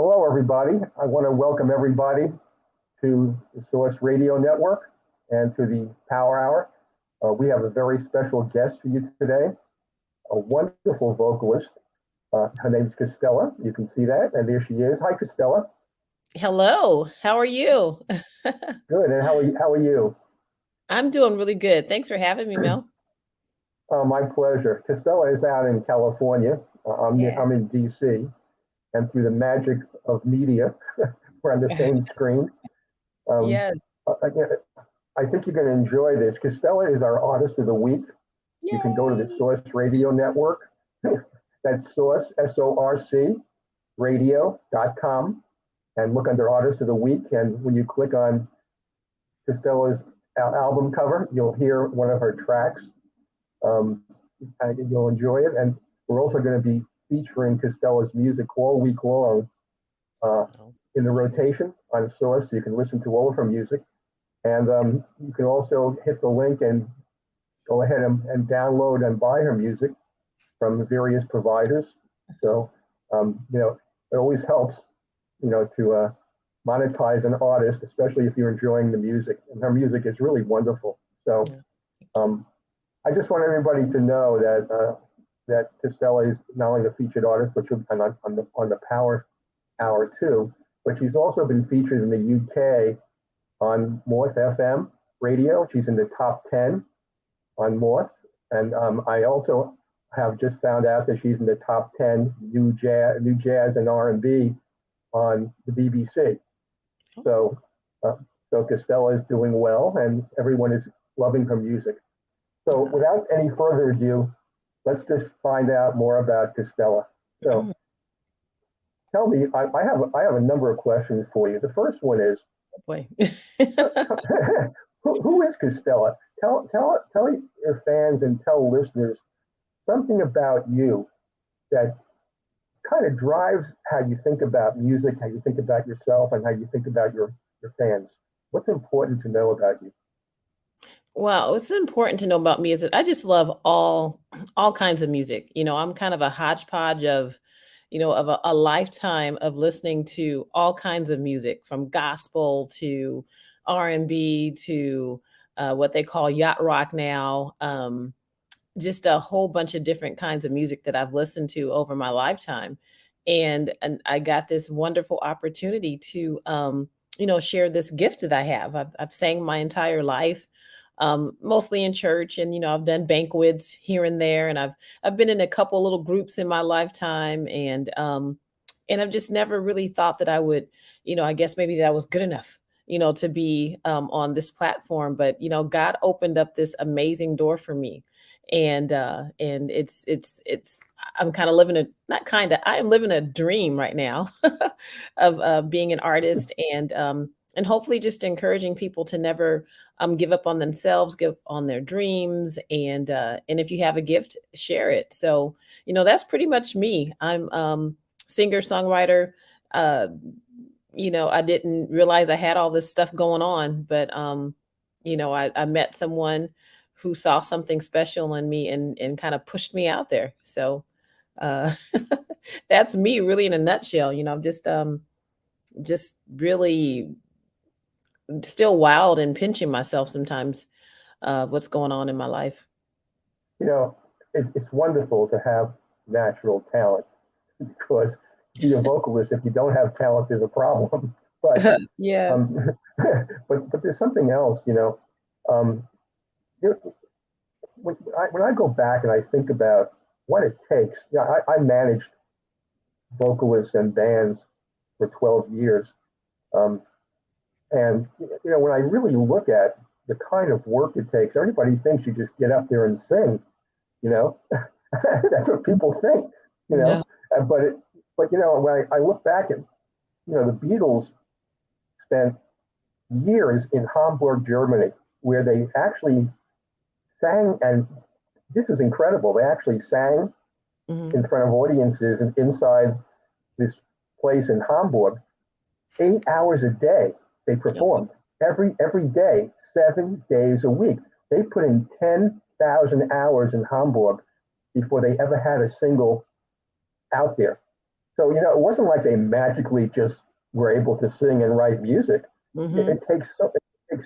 Hello, everybody. I want to welcome everybody to the Source Radio Network and to the Power Hour. We have a very special guest for you today, a wonderful vocalist. Her name is Castella. You can see that, and there she is. Hi, Castella. Hello, how are you? Good. And how are you? I'm doing really good. Thanks for having me, Mel. My pleasure. Castella is out in California. Yeah. I'm in DC, and through the magic of media, we're on the same screen. Um, Yes. Again, I think you're going to enjoy this. Castella is our Artist of the Week. You can go to the Yay. Source Radio Network. That's Source, SORC, radio.com, and look under Artist of the Week. And when you click on Castella's album cover, you'll hear one of her tracks. Um, and you'll enjoy it. And we're also going to be featuring Castella's music all week long uh, Oh, in the rotation on Source. So you can listen to all of her music. And you can also hit the link and go ahead and download and buy her music from the various providers. So, it always helps, to monetize an artist, especially if you're enjoying the music. And her music is really wonderful. So, yeah. um, I just want everybody to know that Castella is not only the featured artist, but she'll be on the Power Hour too. But she's also been featured in the UK on Morth FM radio. She's in the top 10 on Morth. And I also have just found out that she's in the top 10 new jazz and R&B on the BBC. Oh, So, uh, so Castella is doing well, and everyone is loving her music. So, yeah. without any further ado, let's just find out more about Castella. So, Oh, tell me, I have a number of questions for you. The first one is, boy. who is Castella? Tell your fans and tell listeners something about you that kind of drives how you think about music, how you think about yourself, and how you think about your fans. What's important to know about you? Well, what's important to know about me is that I just love all kinds of music. I'm kind of a hodgepodge of a lifetime of listening to all kinds of music, from gospel to R&B to what they call yacht rock now. Just a whole bunch of different kinds of music that I've listened to over my lifetime. And I got this wonderful opportunity to share this gift that I have. I've sang my entire life, mostly in church, and I've done banquets here and there, and I've been in a couple little groups in my lifetime, and I've just never really thought that I would, I guess maybe that I was good enough, to be on this platform. But God opened up this amazing door for me, and it's I'm kind of living a not kind of I am living a dream right now of being an artist, and hopefully just encouraging people to never give up on themselves, give up on their dreams, and if you have a gift, share it. So that's pretty much me. I'm singer songwriter. Uh, I didn't realize I had all this stuff going on, but I met someone who saw something special in me and kind of pushed me out there. So uh, that's me, really, in a nutshell. I'm just really still wild and pinching myself sometimes. What's going on in my life? You know, it's wonderful to have natural talent because to be a vocalist, if you don't have talent, there's a problem. But Yeah. um, but there's something else. Um, you when I go back and I think about what it takes, I managed vocalists and bands for 12 years. Um, and, when I really look at the kind of work it takes, everybody thinks you just get up there and sing, you know? That's what people think, you No. know? But, when I look back at, the Beatles spent years in Hamburg, Germany, where they actually sang, and this is incredible. They actually sang Hmm. in front of audiences and inside this place in Hamburg 8 hours a day. They Oh, performed every day, 7 days a week. They put in 10,000 hours in Hamburg before they ever had a single out there. So, it wasn't like they magically just were able to sing and write music. Hmm. It takes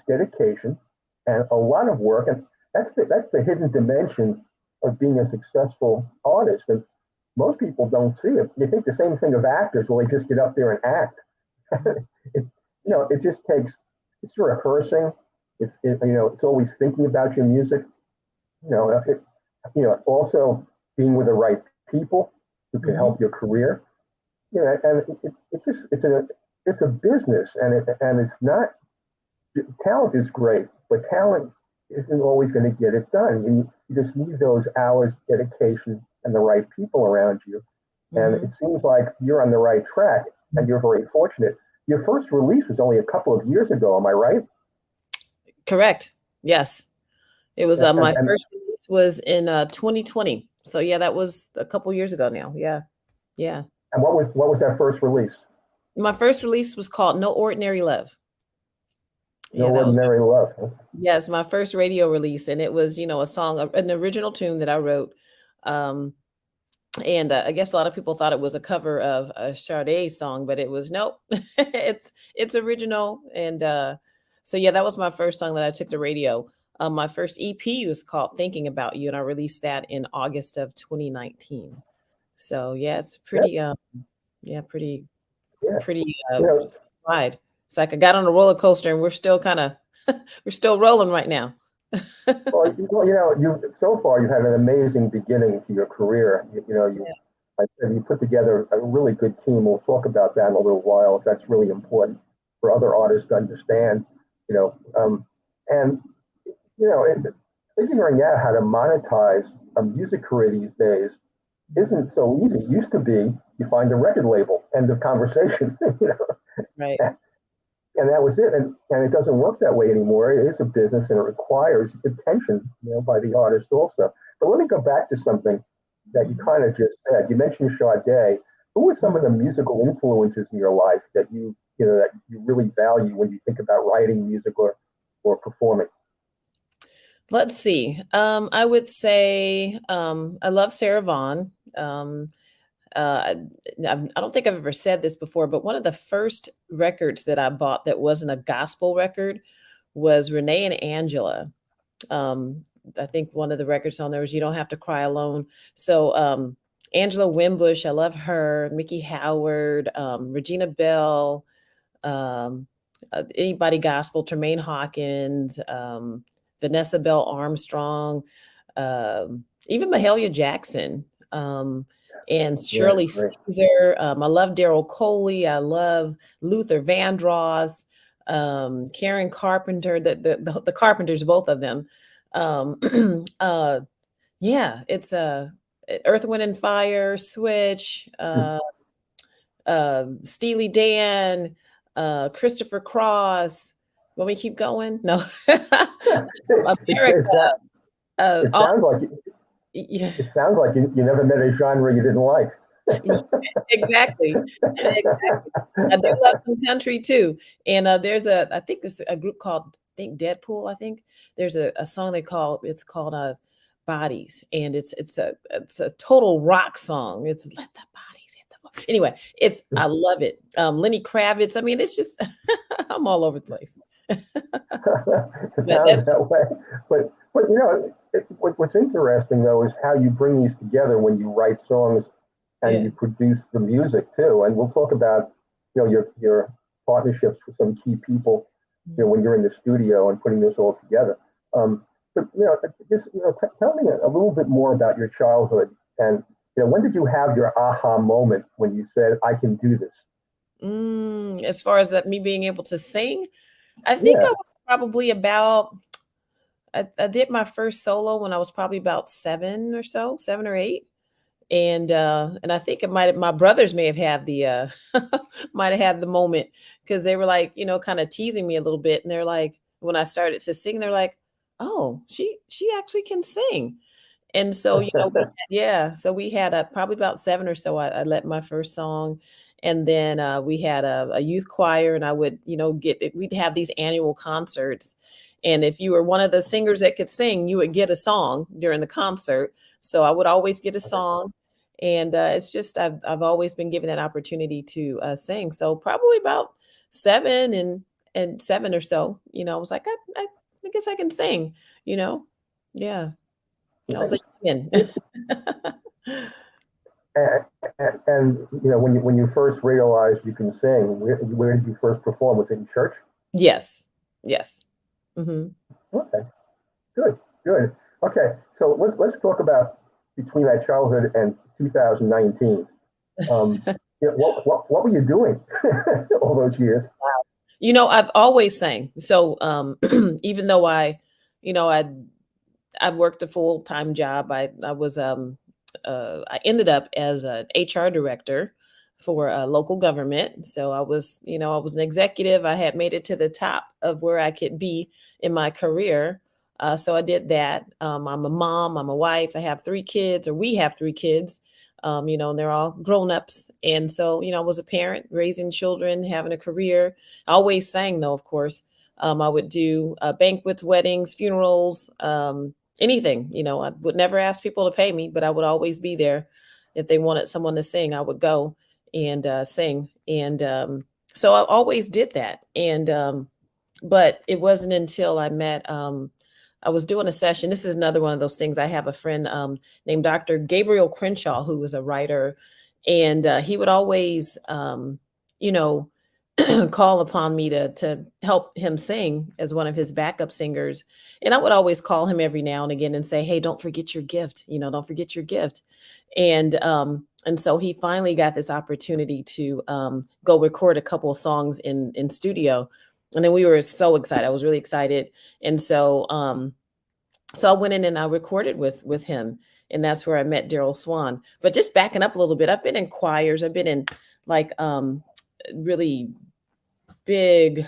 dedication and a lot of work, and that's the hidden dimension of being a successful artist. And most people don't see it. They think the same thing of actors. Well, they just get up there and act. it, it just takes it's rehearsing. It's always thinking about your music. Also being with the right people who can Hmm. help your career. And it's a business, and it's not talent is great, but talent isn't always going to get it done. You just need those hours, dedication, and the right people around you. And it Hmm. seems like you're on the right track, and you're very fortunate. Your first release was only a couple of years ago, am I right? Correct. Yes. It was my And first release was in 2020. So yeah, that was a couple years ago now. Yeah. Yeah. what was that first release? My first release was called No Ordinary Love. No Yeah, that was Ordinary Love. yes, my first radio release, and it was, a song, an original tune that I wrote. Um, and I guess a lot of people thought it was a cover of a Sade song, but it was nope. It's original, and so yeah, that was my first song that I took to radio. My first EP was called "Thinking About You," and I released that in August of 2019. So yeah, it's Yeah, pretty, yeah, yeah. pretty You know, wide. It's like I got on a roller coaster, and we're still kind of we're still rolling right now. you so far you've had an amazing beginning to your career. I said you put together a really good team. We'll talk about that in a little while. That's really important for other artists to understand. You know, and figuring out how to monetize a music career these days Mhm. isn't so easy. It used to be you find a record label, end of conversation. Right. And that was it. And it doesn't work that way anymore. It is a business, and it requires attention, by the artist also. But let me go back to something that you Mhm. kind of just said. You mentioned Sade. Who were some of Mhm. the musical influences in your life that you really value when you think about writing music or performing? Let's see. I would say I love Sarah Vaughan. Uh, I don't think I've ever said this before, but one of the first records that I bought that wasn't a gospel record was Renee and Angela. Um, I think one of the records on there was "You Don't Have to Cry Alone." So Angela Wimbush, I love her. Mickey Howard, Regina Bell, um, anybody gospel, Tremaine Hawkins, Vanessa Bell Armstrong, even Mahalia Jackson, and Yeah, Shirley great. Caesar. I love Daryl Coley. I love Luther Vandross, Karen Carpenter, the Carpenters, both of them. Um, yeah, it's Earth, Wind, and Fire, Switch, Steely Dan, Christopher Cross. Want me to keep going? No. It, America. it, it, it All, sounds like yeah, it sounds like you never met a genre you didn't like. exactly. Exactly. I do love some country too. And there's I think there's a group called, I think Deadpool, I think. There's a song it's called Bodies. And it's a total rock song. It's Let the Bodies Hit the Floor. Anyway, I love it. Lenny Kravitz. I mean, it's just I'm all over the place. It But sounds that's that way. But what's interesting though is how you bring these together when you write songs and yeah. you produce the music too. And we'll talk about your partnerships with some key people. Mhm. When you're in the studio and putting this all together. But just tell me a little bit more about your childhood and when did you have your aha moment when you said I can do this? As far as that me being able to sing, I think I Yeah. was probably about I did my first solo when I was probably about 7 or so, 7 or 8. And I think it might have my brothers may have had the might have had the moment because they were like, kind of teasing me a little bit. And they're like, when I started to sing, they're like, "Oh, she actually can sing." And so, yeah, so we had probably about 7 or so. I let my first song, and then we had a youth choir, and I would, we'd have these annual concerts, and if you were one of the singers that could sing, you would get a song during the concert. So I would always get a song, And it's just I've always been given that opportunity to sing. So probably about 7 or so, I was like, I guess I can sing, you know. Yeah, I was Nice. like, in. It, and, and when you first realized you can sing, where did you first perform? Was it in church? Yes, yes. Hmm. Okay, good, good. Okay, so let's talk about between that childhood and 2019. Um, what were you doing all those years? I've always sang. So even though I worked a full-time job. I ended up as an HR director for a local government. So I was an executive. I had made it to the top of where I could be in my career. So I did that. I'm a mom, I'm a wife. I have 3 kids, or we have 3 kids. And they're all grown-ups. And so, I was a parent, raising children, having a career. I always sang though, of course. I would do banquets, weddings, funerals, anything. I would never ask people to pay me, but I would always be there. If they wanted someone to sing, I would go and sing. And so I always did that. And but it wasn't until I was doing a session. This is another one of those things. I have a friend named Dr. Gabriel Crenshaw, who was a writer, and he would always, you know, call upon me to help him sing as one of his backup singers. And I would always call him every now and again and say, "Hey, don't forget your gift. Don't forget your gift." And so he finally got this opportunity to go record a couple of songs in studio, and then we were so excited. I was really excited, and so I went in and I recorded with him, and that's where I met Daryl Swan. But just backing up a little bit, I've been in choirs. I've been in like really big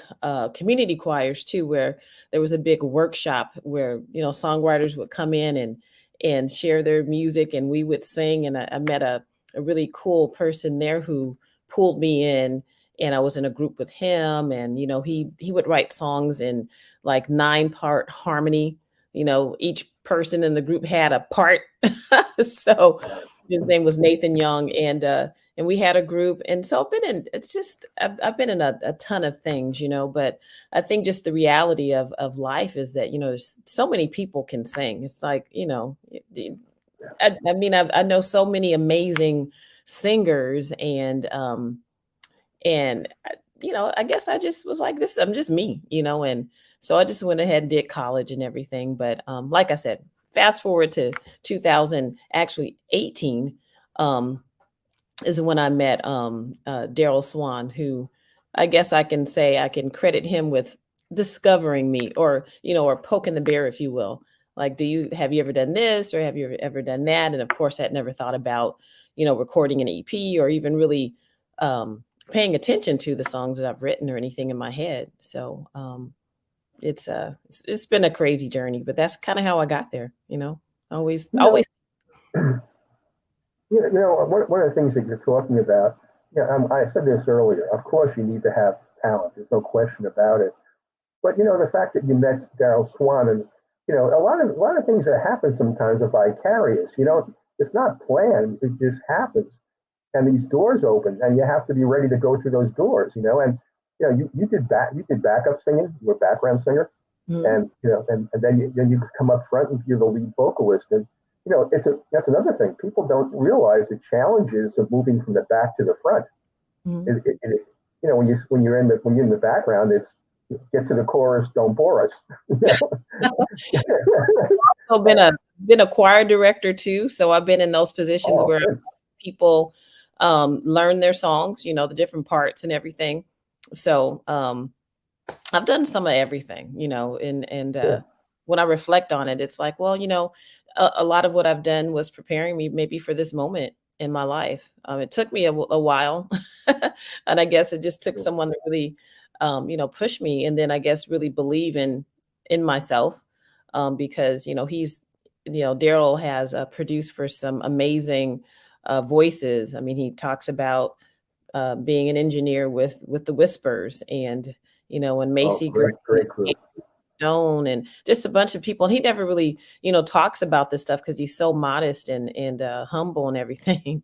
community choirs too, where there was a big workshop where songwriters would come in and share their music, and we would sing. And I met a really cool person there who pulled me in, and I was in a group with him. And he would write songs in like 9-part harmony. Each person in the group had a part. So his name was Nathan Young, and we had a group. And so I've been in a ton of things, but I think just the reality of life is that there's so many people can sing. It's like, I mean, I know so many amazing singers. And I guess I just was like, this I'm just me, and so I just went ahead and did college and everything. But like I said, fast forward to 2000, actually 18, um is when I met Daryl Swan, who I guess I can say I can credit him with discovering me, or poking the bear, if you will. Like, have you ever done this, or have you ever done that? And of course, I'd never thought about recording an EP, or even really paying attention to the songs that I've written or anything in my head. So it's been a crazy journey, but that's kind of how I got there. Always, You always. know, one of the things that you're talking about, I said this earlier. Of course, you need to have talent. There's no question about it. But the fact that you met Daryl Swan, and a lot of things that happen sometimes are vicarious. It's not planned. It just happens, and these doors open, and you have to be ready to go through those doors. And you did backup singing. You were a background singer, Mhm. and then you come up front and you're the lead vocalist. And that's another thing. People don't realize the challenges of moving from the back to the front. Mhm. When you're in the background, it's get to the chorus, don't bore us. Also been a choir director too, so I've been in those positions Oh, where good. people learn their songs, the different parts and everything. So I've done some of everything, and Yeah. when I reflect on it, it's like, well, a lot of what I've done was preparing me maybe for this moment in my life. It took me a while, and I guess it just took someone to really, push me, and then I guess really believe in myself, because Daryl has produced for some amazing voices. I mean, he talks about being an engineer with the Whispers, and when Oh, Macy great, graduated, great group. Stone and just a bunch of people. And he never really, talks about this stuff because he's so modest and humble and everything.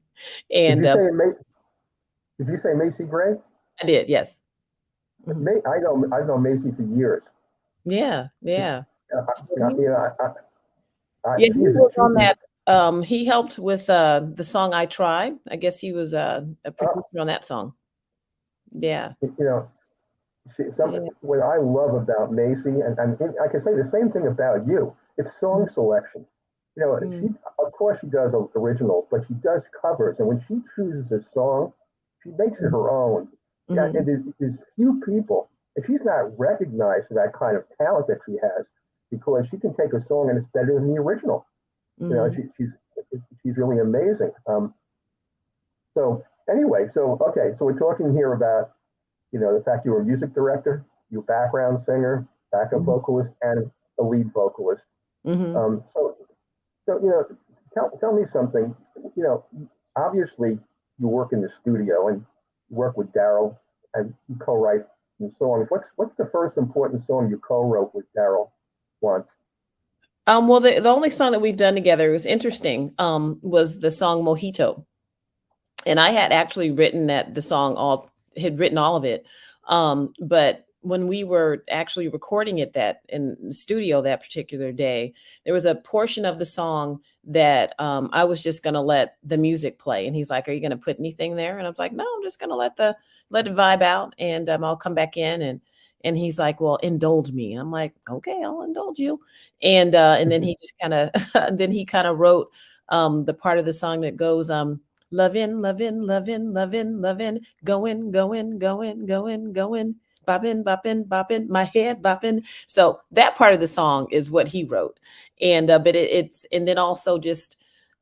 Did And you say did you say Macy Gray? I did, yes. Mhm. I've known Macy for years. Yeah, She, yeah. So you he, know, yeah, he was she's on that. He helped with the song "I Try." I guess he was a uh, producer on that song. Yeah, you know, yeah. what I love about Macy, and I can say the same thing about you. It's song selection. You know, Mm-hmm. she of course she does originals, but she does covers, and when she chooses a song, she makes it her own. Yeah, Mm-hmm. there's few people, and she's not recognized for that kind of talent that she has, because she can take a song and it's better than the original. You know, Mm-hmm. she's really amazing. So anyway, so okay, so we're talking here about the fact you were a music director, you background singer, backup vocalist, and a lead vocalist. Mm-hmm. So tell me something. You know, obviously you work in the studio and you work with Daryl and you co-write and songs. What's the first important song you co-wrote with Daryl once? Well, the only song that we've done together was interesting. Was the song Mojito, and I had actually written that the song all had written all of it. But when we were actually recording it that in the studio that particular day, there was a portion of the song that I was just gonna let the music play. And he's like, "Are you gonna put anything there?" And I was like, "No, I'm just gonna let it vibe out, and I'll come back in." And he's like, "Well, indulge me." And I'm like, "Okay, I'll indulge you." And then he just kind of then he kind of wrote the part of the song that goes lovin', lovin', lovin', lovin', lovin', going, going, going, going, going, bopping, bopping, bopping, my head bopping. So that part of the song is what he wrote. And but it's and then also just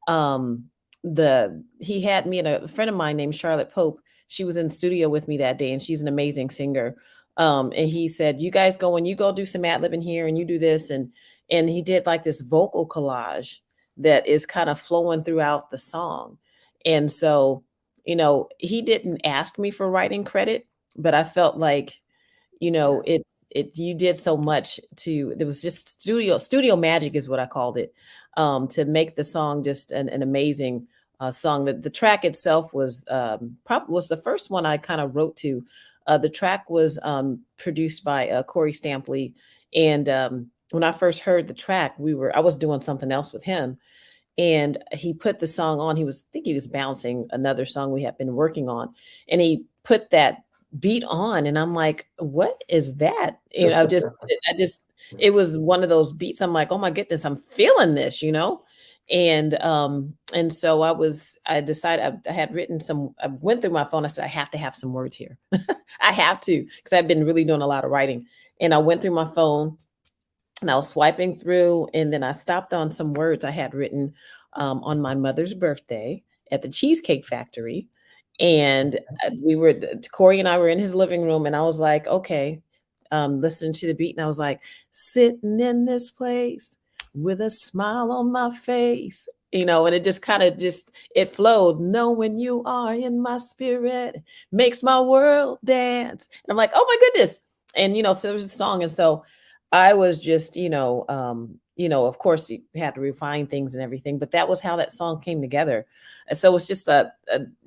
um the he had me and a friend of mine named Charlotte Pope. She was in studio with me that day and she's an amazing singer. And he said, "You guys go and you go do some ad libbing here and you do this." And he did like this vocal collage that is kind of flowing throughout the song. And so, he didn't ask me for writing credit, but I felt like, it's you did so much to there was just studio magic is what I called it, to make the song just an amazing song. That the track itself was probably was the first one I kind of wrote to. The track was produced by Corey Stampley, and when I first heard the track, I was doing something else with him, and he put the song on. I think he was bouncing another song we had been working on, and he put that beat on, and I'm like, "What is that?" It was one of those beats. I'm like, "Oh my goodness, I'm feeling this." And so I decided I had written I went through my phone. I said, I have to have some words here. I have to, because I've been really doing a lot of writing. And I went through my phone and I was swiping through, and then I stopped on some words I had written on my mother's birthday at the Cheesecake Factory. And Corey and I were in his living room, and I was like, okay, listening to the beat, and I was like, sitting in this place with a smile on my face. And it just kind of it flowed. Knowing you are in my spirit makes my world dance. And I'm like, oh my goodness. And so there was a song. And so I was just, of course you had to refine things and everything, but that was how that song came together. And so it's just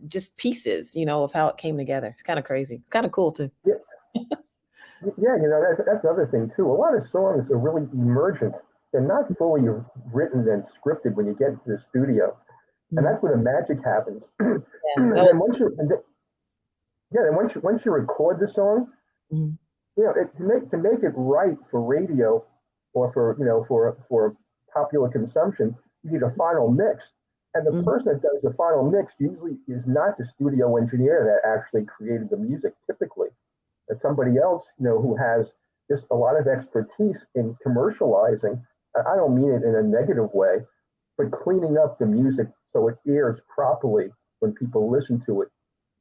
just pieces, of how it came together. It's kind of crazy. It's kind of cool too. Yeah, yeah, that's the other thing too. A lot of songs are really emergent. They're not fully written and scripted when you get into the studio, and Mhm. that's where the magic happens. Yeah, And that then was. once you record the song, Mhm. to make it right for radio or for popular consumption, you need a final mix. And the Mhm. person that does the final mix usually is not the studio engineer that actually created the music. Typically, it's somebody else, who has just a lot of expertise in commercializing. I don't mean it in a negative way, but cleaning up the music so it airs properly when people listen to it.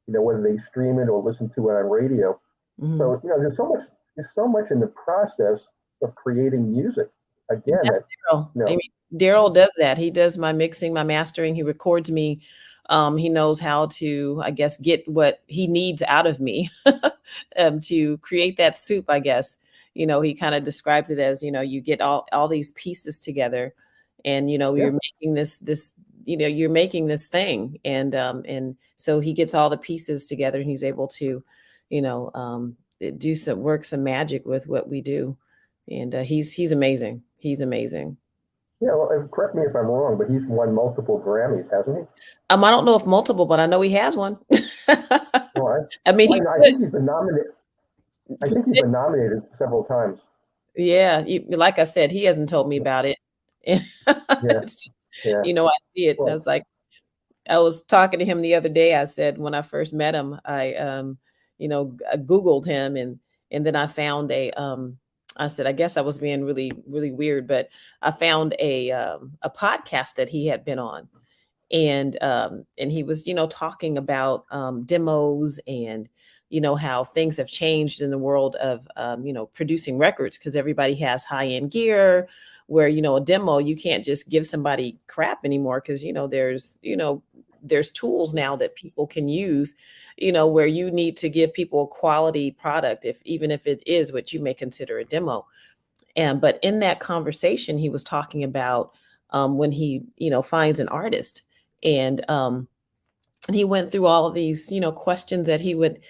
Whether they stream it or listen to it on radio. Mhm. So there's so much in the process of creating music. Again, That's that Daryl. you I know, mean, Daryl does that. He does my mixing, my mastering. He records me. He knows how to, I guess, get what he needs out of me to create that soup, I guess. he kind of describes it as, you get all these pieces together, and Yeah. you're making this you're making this thing, and so he gets all the pieces together, and he's able to, do some magic with what we do, and he's amazing. He's amazing. Yeah. Well, correct me if I'm wrong, but he's won multiple Grammys, hasn't he? I don't know if multiple, but I know he has one. Well, I mean, he I could. think he's been nominated. I think he's been nominated several times. Yeah, like I said, he hasn't told me about it. Yeah. It's just, Yeah. I see it, and I Well, was like, I was talking to him the other day. I said when I first met him, I Googled him, and then I found I said, I guess I was being really, really weird, but I found a podcast that he had been on, and he was talking about demos, and how things have changed in the world of producing records, because everybody has high end gear, where a demo, you can't just give somebody crap anymore, because there's tools now that people can use, where you need to give people a quality product, if even if it is what you may consider a demo. And but in that conversation, he was talking about when he finds an artist, and he went through all of these questions that he would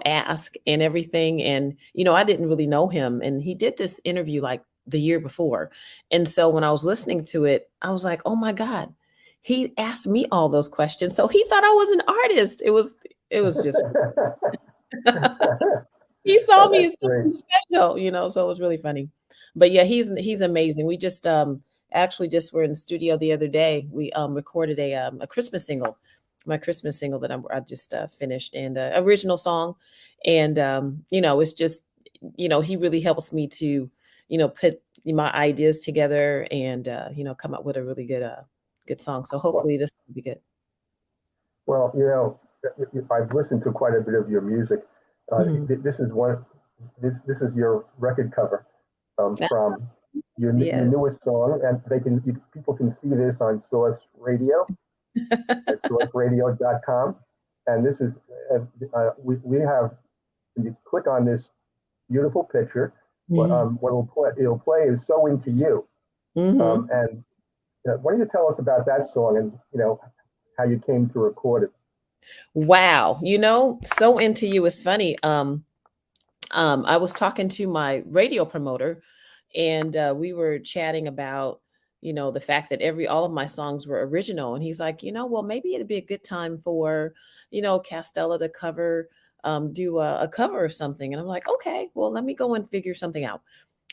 ask and everything. And I didn't really know him, and he did this interview like the year before. And so when I was listening to it, I was like, oh my god, he asked me all those questions, so he thought I was an artist. It was just he saw oh, me that's as great. something special, so it was really funny. But yeah, he's amazing. We just actually just were in the studio the other day. We recorded a Christmas single, my Christmas single that I just finished, and original song. And it's just he really helps me to put my ideas together, and come up with a really good song. So Well, hopefully this will be good. well, I've listened to quite a bit of your music. Mhm. This is one. This is your record cover Ah, from your yes. newest song, and people can see this on Source Radio at sourceradio.com. And this is we have, when you click on this beautiful picture, Mhm. what it'll play is "So Into You." Mhm. And why don't you tell us about that song, and how you came to record it? Wow, so into you is funny. I was talking to my radio promoter, and we were chatting about, the fact that every all of my songs were original, and he's like, well, maybe it'd be a good time for, Castella to do a cover of something. And I'm like, okay, well, let me go and figure something out.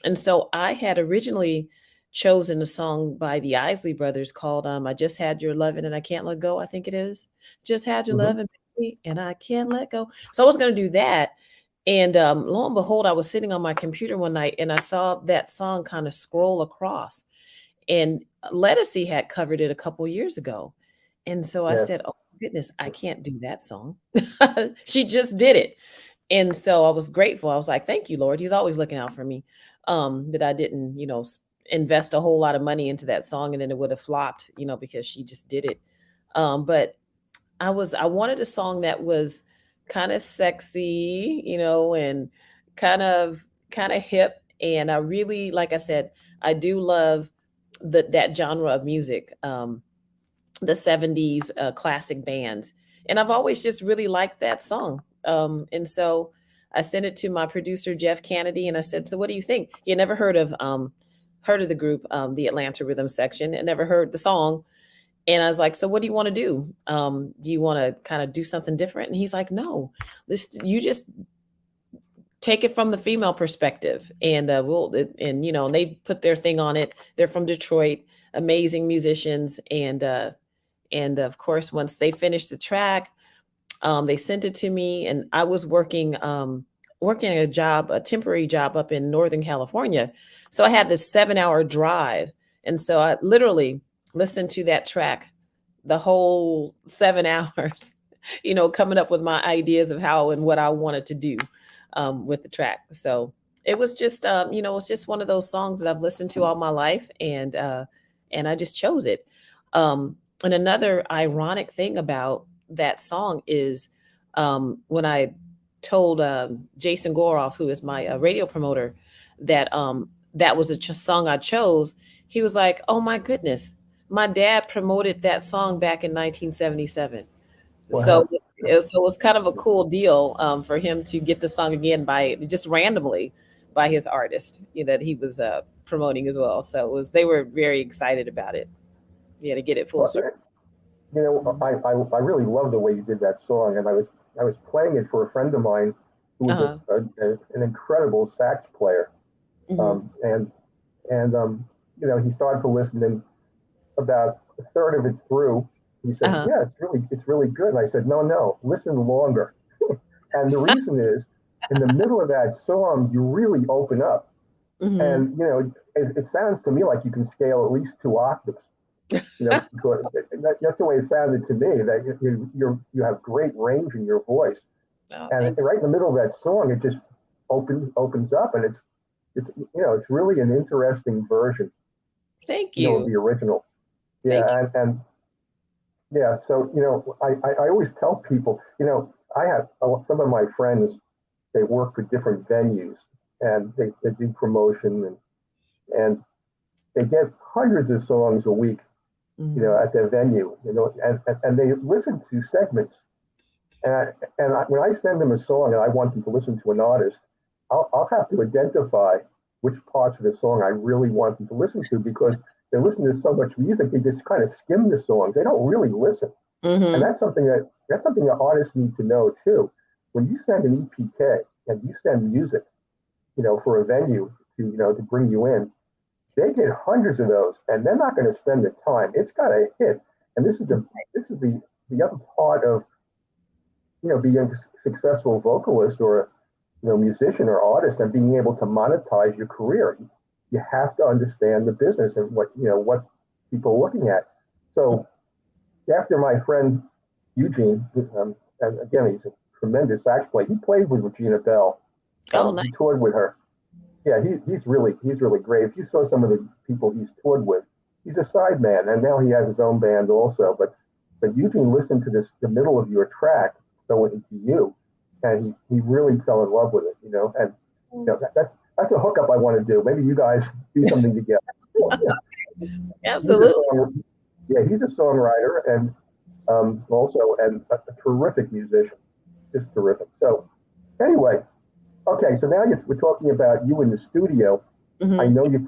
And so I had originally chosen a song by the Isley Brothers called "I Just Had Your Lovin' and I Can't Let Go." I think it is. Just had your Hmm. lovin', baby, and I can't let go. So I was going to do that, and lo and behold, I was sitting on my computer one night, and I saw that song kind of scroll across, and Lettucey had covered it a couple years ago. And so I Yes. said, oh goodness, I can't do that song. She just did it. And so I was grateful. I was like, thank you, Lord. He's always looking out for me. That I didn't, invest a whole lot of money into that song, and then it would have flopped, because she just did it. But I wanted a song that was kind of sexy, and kind of hip. And I really, like I said, I do love that genre of music. The 70s classic bands. And I've always just really liked that song. And so I sent it to my producer, Jeff Kennedy, and I said, so what do you think? He had never heard of the group, the Atlanta Rhythm Section, and never heard the song. And I was like, so what do you want to do? Do you want to kind of do something different? And he's like, no, you just take it from the female perspective, and and they put their thing on it. They're from Detroit, amazing musicians, and of course, once they finished the track, they sent it to me, and I was working a temporary job up in Northern California. So I had this 7-hour drive. And so I literally listened to that track the whole 7 hours, coming up with my ideas of how and what I wanted to do with the track. So it was just, it's just one of those songs that I've listened to all my life, and I just chose it. And another ironic thing about that song is when I told Jason Goroff, who is my radio promoter, that was a song I chose, he was like, "Oh my goodness, my dad promoted that song back in 1977." So Wow. it was kind of a cool deal for him to get the song again by just randomly by his artist, that he was promoting as well. So it was they were very excited about it. Yeah, to get it full Well, circle. you know, Mhm. I really love the way you did that song, and I was playing it for a friend of mine who was Uh-huh. an incredible sax player, Hmm. um, and and you know, he started to listen, and about a third of it through, he said, Uh-huh. "Yeah, it's really good." And I said, "No, no, listen longer." And the reason is, in the middle of that song, you really open up, Hmm. and you know, it sounds to me like you can scale at least two octaves. You know, because that's the way it sounded to me. That you have great range in your voice, Oh, and right in the middle of that song, it just opens up, and it's you know, it's really an interesting version, thank you know, of you. the original. Thank Yeah, and yeah, so you know, I always tell people, you know, I have some of my friends, they work for different venues, and they do promotion, and they get hundreds of songs a week, you. you know, Hmm. at their venue, you know, and they listen to segments. When I send them a song and I want them to listen to an artist, I'll have to identify which parts of the song I really want them to listen to, because they're listening to so much music, they just kind of skim the songs. They don't really listen. And Hmm. that's something that artists need to know too. When you send an EPK and you send music, you know, for a venue to, you know, to bring you in, they get hundreds of those, and they're not going to spend the time. It's got to hit. And this is the other part of, you know, being a successful vocalist or a, you know, musician or artist, and being able to monetize your career. You have to understand the business and what, you know, what people are looking at. So after my friend Eugene, and again, he's a tremendous sax player. He played with Regina Bell. Oh, nice. He toured with her. Yeah, he's really great. If you saw some of the people he's toured with, he's a side man, and now he has his own band also. But Eugene listened to this the middle of your track, so into you, and he really fell in love with it. You know, and you know that's a hookup I want to do. Maybe you guys do something together. He's a Absolutely. song, yeah, he's a songwriter and also and a terrific musician, just terrific. So anyway, okay, so now we're talking about you in the studio. I Hmm. know you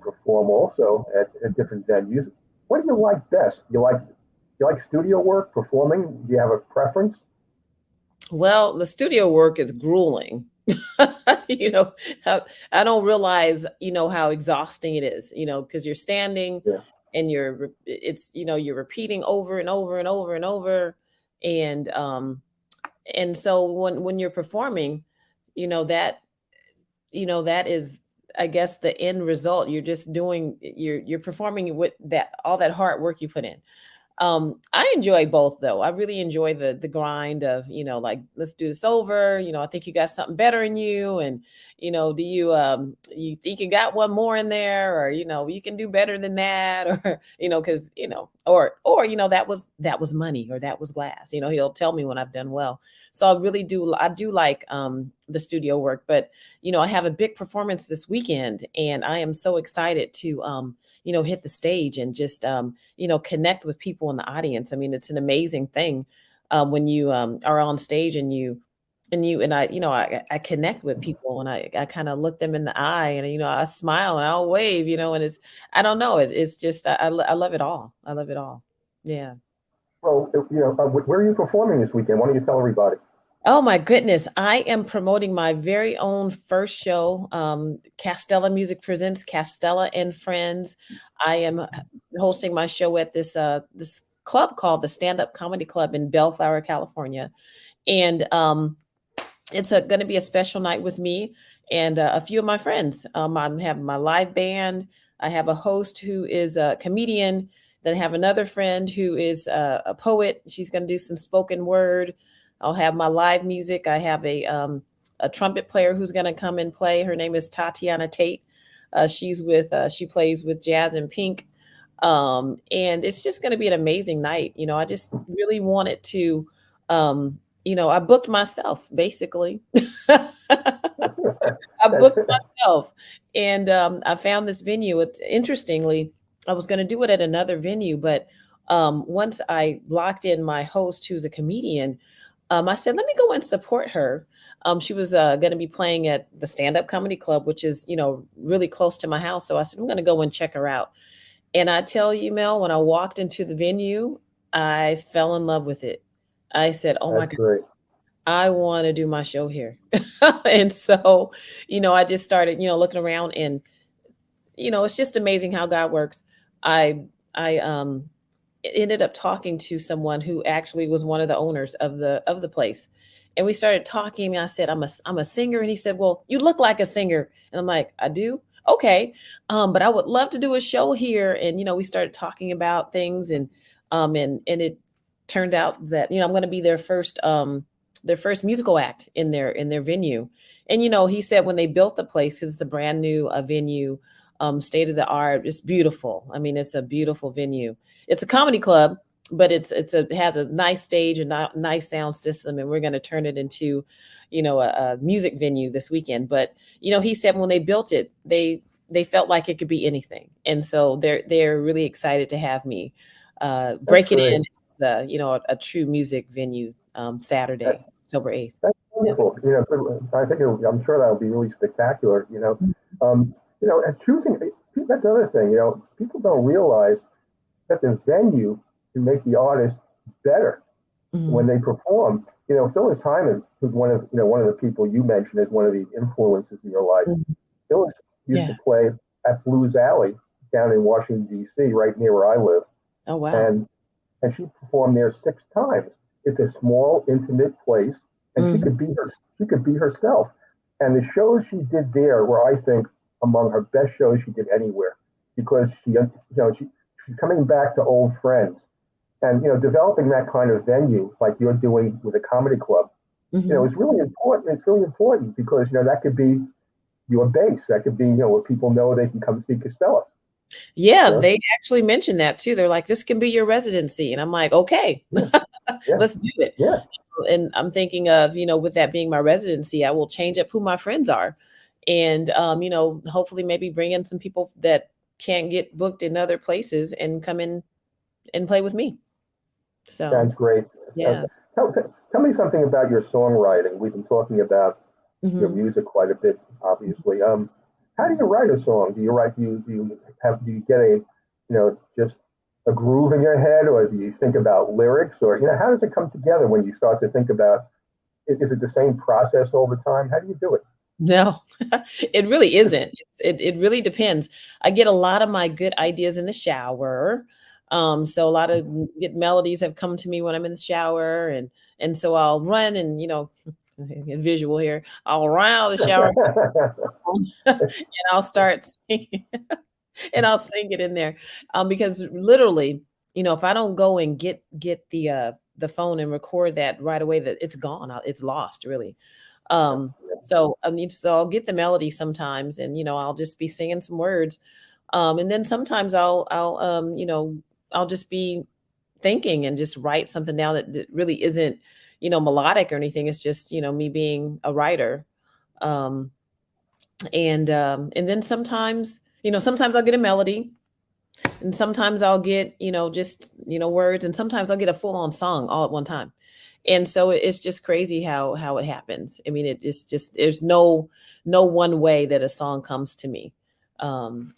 perform also at different venues. What do you like best? You like studio work, performing? Do you have a preference? Well, the studio work is grueling. you know, how, I don't realize, how exhausting it is, because you're standing Yeah. and it's, you're repeating over and over and over and over. And, so when you're performing, you know, that, that is, I guess, the end result. You're just you're performing with that, all that hard work you put in. I enjoy both though. I really enjoy the grind of, like, let's do this over. I think you got something better in you. And, do you think you got one more in there, or, you can do better than that, or, because, that was money, or that was glass. He'll tell me when I've done well. So I do like the studio work, but I have a big performance this weekend, and I am so excited to hit the stage and just connect with people in the audience. I mean, it's an amazing thing when you are on stage, and I connect with people, and I kind of look them in the eye, and I smile and I'll wave, and I don't know, it's just I love it all. I love it all. Yeah. Well, you know, where are you performing this weekend? Why don't you tell everybody? Oh my goodness. I am promoting my very own first show. Castella Music presents Castella and Friends. I am hosting my show at this club called the Stand Up Comedy Club in Bellflower, California. And it's going to be a special night with me and a few of my friends. I have my live band. I have a host who is a comedian. Then I have another friend who is a poet. She's going to do some spoken word. I'll have my live music. I have a trumpet player who's going to come and play. Her name is Tatiana Tate. She plays with Jazz and Pink. And it's just going to be an amazing night. I just really wanted to I booked myself basically. I I booked myself, and I found this venue. It's interestingly, I was going to do it at another venue, but once I locked in my host, who's a comedian, I said, "Let me go and support her." She was going to be playing at the Stand Up Comedy Club, which is really close to my house. So I said, "I'm going to go and check her out." And I tell you, Mel, when I walked into the venue, I fell in love with it. I said, "Oh my That's God, great. I want to do my show here." And so, I just started, looking around, and it's just amazing how God works. I ended up talking to someone who actually was one of the owners of the place. And we started talking, and I said, I'm a singer. And he said, "Well, you look like a singer." And I'm like, "I do? Okay. But I would love to do a show here." And we started talking about things, and it turned out that, I'm gonna be their first musical act in their venue. And he said when they built the place, it's a brand new venue, state of the art. It's beautiful. I mean, it's a beautiful venue. It's a comedy club, but it has a nice stage and nice sound system, and we're going to turn it into, a music venue this weekend. But he said when they built it, they felt like it could be anything, and so they're really excited to have me That's break it great. in as a true music venue That, Saturday, October 8th. that's Yeah. wonderful. I think I'm sure that'll be really spectacular. And choosing that's another thing. People don't realize that the venue can make the artist better when Mhm. they perform. Phyllis Hyman, who's one of the people you mentioned as one of the influences in your life. Mhm. Phyllis used to Yeah. play at Blues Alley down in Washington D.C., right near where I live, Oh, wow. and she performed there 6 times. It's a small, intimate place, and Mhm. she could be herself. And the shows she did there were, I think, among her best shows she did anywhere, because she's coming back to old friends, and developing that kind of venue like you're doing with a comedy club, Mhm. is really important. It's really important because that could be your base. That could be where people know they can come see Castella. Yeah, You know, they actually mentioned that too. They're like, "This can be your residency." And I'm like, "Okay, yeah, yeah, let's do it." yeah. And I'm thinking of, with that being my residency, I will change up who my friends are. And hopefully maybe bring in some people that can't get booked in other places and come in and play with me. So, Sounds great. Uh, yeah. tell me something about your songwriting. We've been talking about your Mhm. music quite a bit, obviously. How do you write a song? Do you get just a groove in your head, or do you think about lyrics, or how does it come together when you start to think about? Is it the same process all the time? How do you do it? No, it really isn't. It really depends. I get a lot of my good ideas in the shower. So a lot of good melodies have come to me when I'm in the shower, and so I'll run and visual here. I'll run out of the shower and I'll start singing, and I'll sing it in there. Because literally, if I don't go and get the phone and record that right away, that it's gone. It's lost, really. So I mean, so I'll get the melody sometimes, and I'll just be singing some words, and then sometimes I'll just be thinking and just write something down that really isn't melodic or anything. It's just me being a writer, um, and then sometimes I'll get a melody, and sometimes I'll get just words, and sometimes I'll get a full on song all at one time. And so it's just crazy how it happens. I mean, it's just there's no one way that a song comes to me. And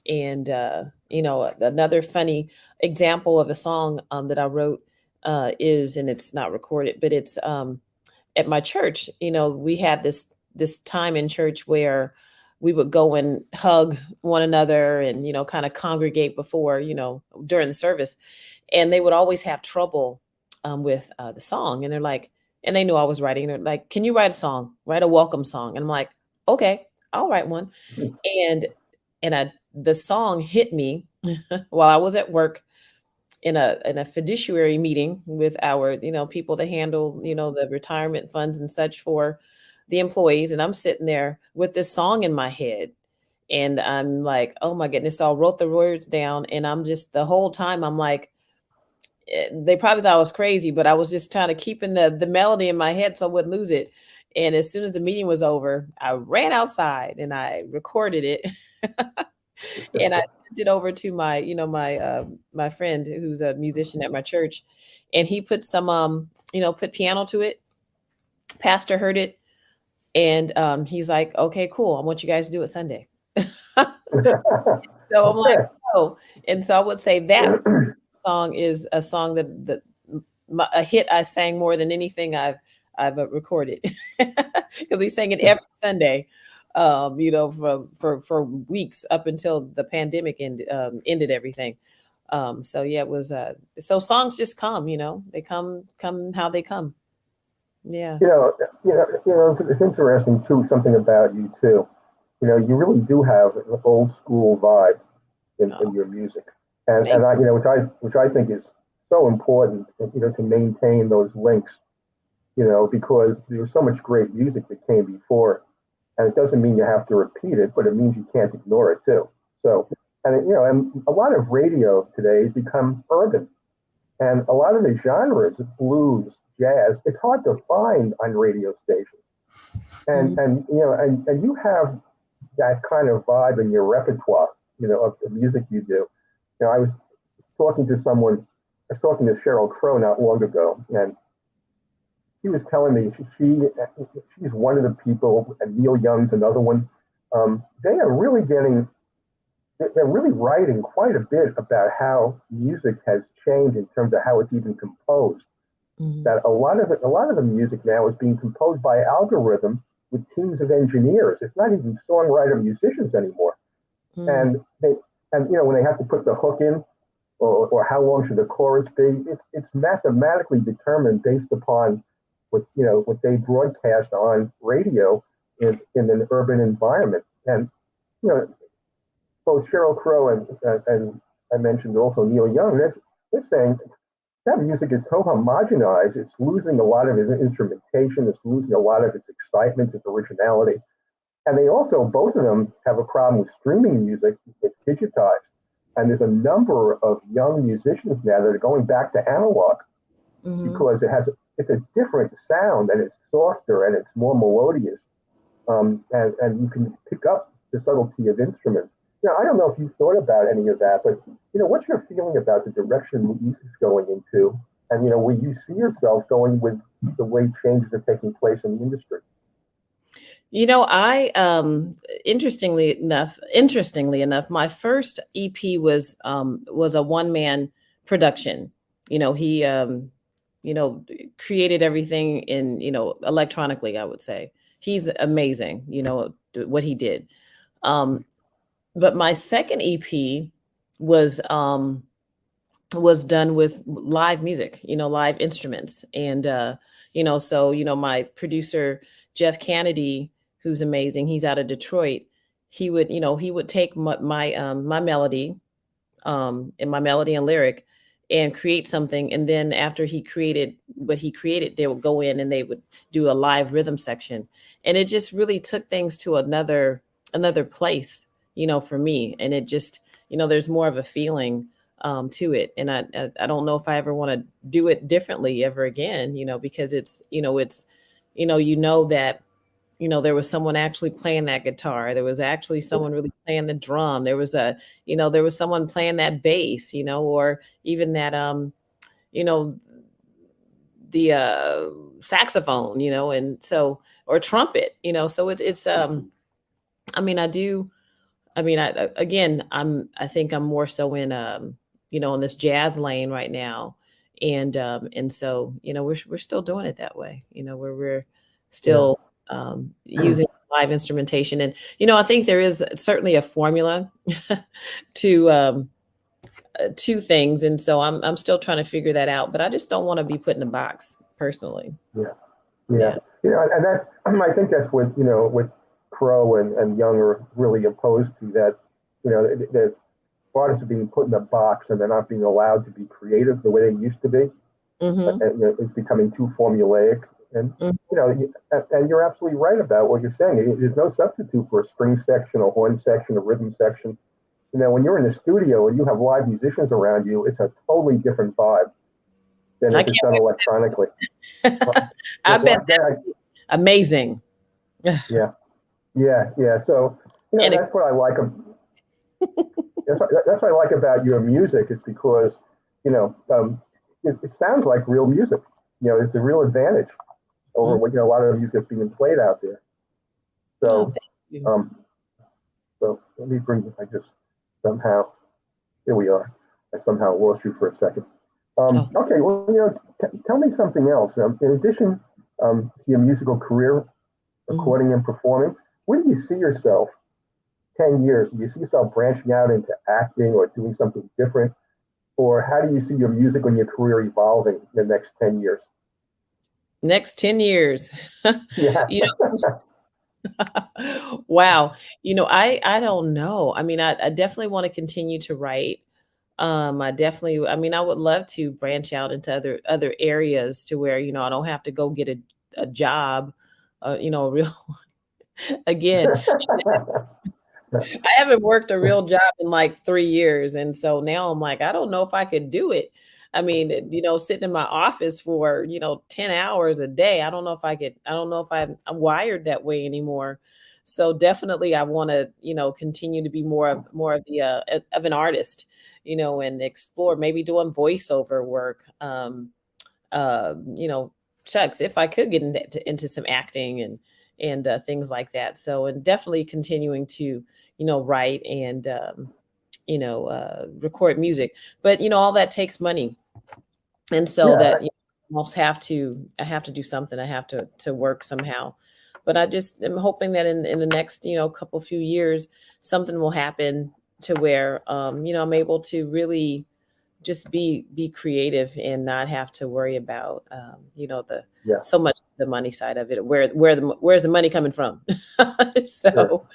another funny example of a song that I wrote is, and it's not recorded, but it's at my church. We had this time in church where we would go and hug one another, and kind of congregate before, during the service, and they would always have trouble with the song, and they're like, and they knew I was writing, and they're like, "Can you write a song, write a welcome song?" And I'm like, "Okay, I'll write one." And the song hit me while I was at work in a fiduciary meeting with our people that handle the retirement funds and such for the employees, and I'm sitting there with this song in my head, and I'm like, "Oh my goodness." So I wrote the words down, and I'm just the whole time I'm like, they probably thought I was crazy, but I was just kind of keeping the melody in my head so I wouldn't lose it. And as soon as the meeting was over, I ran outside and I recorded it. And I sent it over to my, my friend who's a musician at my church, and he put some, put piano to it. Pastor heard it, and he's like, "Okay, cool. I want you guys to do it Sunday." So I'm like, Okay. "Oh," and so I would say that song is a song a hit I sang more than anything I've recorded, because we sang it every Sunday, for weeks up until the pandemic ended everything. So yeah, it was so songs just come, they come how they come. Yeah. It's interesting too. Something about you too. You really do have an old school vibe in Oh, your music, and thank which I think is so important. To maintain those links. Because there's so much great music that came before, and it doesn't mean you have to repeat it, but it means you can't ignore it too. So, and a lot of radio today has become urban, and a lot of the genres, blues, jazz, it's hard to find on radio stations. And you. and you have that kind of vibe in your repertoire, of the music you do. I was talking to someone, I was talking to Cheryl Crow not long ago, and she was telling me she's one of the people, and Neil Young's another one. They are really they're really writing quite a bit about how music has changed in terms of how it's even composed. Mhm. That a lot of the music now is being composed by algorithm with teams of engineers. It's not even songwriter musicians anymore. Mhm. And when they have to put the hook in, or how long should the chorus be, it's mathematically determined based upon what they broadcast on radio in an urban environment. And you know both Cheryl Crow and I mentioned also Neil Young. They're saying that music is so homogenized, it's losing a lot of its instrumentation, it's losing a lot of its excitement, its originality. And they also, both of them, have a problem with streaming music. It's digitized. And there's a number of young musicians now that are going back to analog Mhm. because it's a different sound, and it's softer and it's more melodious. And you can pick up the subtlety of instruments. I don't know if you've thought about any of that, but what's your feeling about the direction music's going into, and where you see yourself going with the way changes are taking place in the industry? I interestingly enough, my first EP was a one man production. He you know created everything in, electronically, I would say. He's amazing, what he did. Um but my second EP was done with live music, live instruments. And so, my producer Jeff Kennedy, who's amazing, he's out of Detroit. He would take my melody, and my melody and lyric, and create something. And then after he created what he created, they would go in and they would do a live rhythm section. And it just really took things to another place, for me. And it just, there's more of a feeling to it. And I don't know if I ever want to do it differently ever again, because it's that there was someone actually playing that guitar. There was actually someone really playing the drum. There was someone playing that bass, or even that, you know, the saxophone, and so, or trumpet, so it's I mean, again, I think I'm more so in, in this jazz lane right now. And so, we're still doing it that way, where we're Yeah. still using live instrumentation. And, I think there is certainly a formula to, to things. And so I'm still trying to figure that out, but I just don't want to be put in a box personally. Yeah. Yeah. Yeah. And that I think that's what Crow and Young are really opposed to, that that artists are being put in a box and they're not being allowed to be creative the way they used to be. Mm-hmm. And it's becoming too formulaic. And Mm-hmm. and you're absolutely right about what you're saying. There's no substitute for a string section, a horn section, a rhythm section. When you're in the studio and you have live musicians around you, it's a totally different vibe than I if it's done can't electronically. wait. I bet What? Amazing. Yeah, yeah, yeah. So And that's what I like. That's what I like about your music. Is because you know it sounds like real music. It's a real advantage over mm, what a lot of music that's being played out there. oh, So, thank you. um, so let me bring. I just somehow here we are. I somehow lost you for a second. Oh, Okay, well, tell me something else. In addition to your musical career, mhm. recording and performing, where do you see yourself 10 years? Do you see yourself branching out into acting or doing something different? Or how do you see your music and your career evolving in the next 10 years? Next 10 years. Yeah, You know, wow. I don't know. I mean, I definitely want to continue to write. I mean, I would love to branch out into other areas to where, I don't have to go get a job, a real again. I haven't worked a real job in like 3 years, and so now I'm like, I don't know if I could do it. I mean, sitting in my office for, 10 hours a day, I don't know if I'm wired that way anymore. So definitely I wanna, continue to be more of of an artist, and explore maybe doing voiceover work. You know, shucks, if I could get into some acting and things like that. So, and definitely continuing to, write and record music. But all that takes money, and so yeah, that almost I have to do something. I have to work somehow. But I just am hoping that in the next couple few years something will happen to where I'm able to really just be creative and not have to worry about the yeah, so much the money side of it, where's the money coming from. sure, So